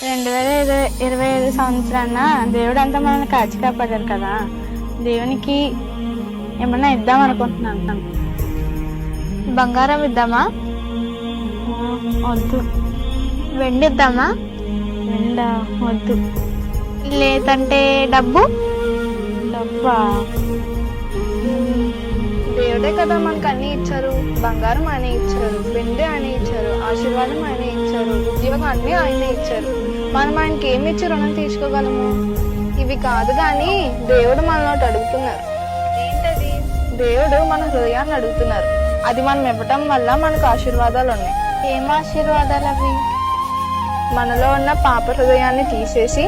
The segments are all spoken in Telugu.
2025 సంవత్సరాన దేవుడు అంతా మనల్ని కాచి కాపాడారు కదా, దేవునికి ఏమన్నా ఇద్దాం అనుకుంటున్నాను. బంగారం ఇద్దామా? వద్దు. వెండి ఇద్దామా? వెండ వద్దు. లేదంటే డబ్బు? డబ్బా? దేవుడే కదా మనకు అన్ని ఇచ్చారు. బంగారం ఆయనే ఇచ్చారు, వెండి ఆయనే ఇచ్చారు, ఆశీర్వాదం ఆయనే ఇచ్చారు, ఉద్యోగం అన్ని ఆయనే ఇచ్చారు. మనం ఆయనకి ఏమి ఇచ్చి రుణం తీర్చుకోగలము? ఇవి కాదు కానీ దేవుడు మనల్ని అడుగుతున్నారు. ఏంటది? దేవుడు మన హృదయాన్ని అడుగుతున్నారు. అది మనం ఇవ్వటం వల్ల మనకు ఆశీర్వాదాలు ఉన్నాయి. ఏం ఆశీర్వాదాలు అవి? మనలో ఉన్న పాప హృదయాన్ని తీసేసి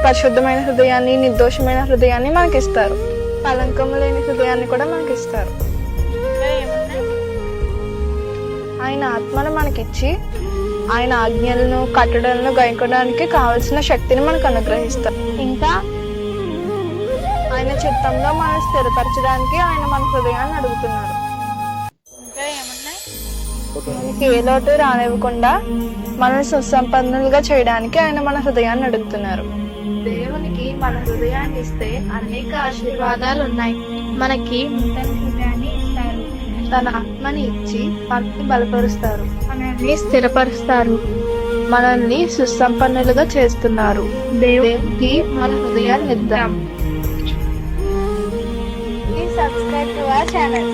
పరిశుద్ధమైన హృదయాన్ని, నిర్దోషమైన హృదయాన్ని మనకి ఇస్తారు. కలంకము లేని హృదయాన్ని కూడా మనకి ఇస్తారు. ఆయన ఆత్మను మనకిచ్చి ఆయన ఆజ్ఞలను, కట్టడలను గైకొనడానికి కావలసిన శక్తిని మనకు అనుగ్రహిస్తారు. ఇంకా ఆయన చిత్తంలో మనం స్థిరపరచడానికి ఆయన మన హృదయాన్ని అడుగుతున్నారు. మనకి ఏ లోటు రానివ్వకుండా మనల్ని సుసంపన్నులుగా చేయడానికి ఆయన మన హృదయాన్ని అడుగుతున్నారు. దేవునికి మన హృదయాన్ని ఇస్తే అనేక ఆశీర్వాదాలు ఉన్నాయి. మనకి నూతన హృదయాన్ని ఇస్తారు, తన ఆత్మని ఇచ్చి మనల్ని బలపరుస్తారు, మనల్ని స్థిరపరుస్తారు, మనల్ని సుసంపన్నులుగా చేస్తున్నారు. దేవునికి మన హృదయాన్ని ఇద్దాం. Please subscribe to our channel.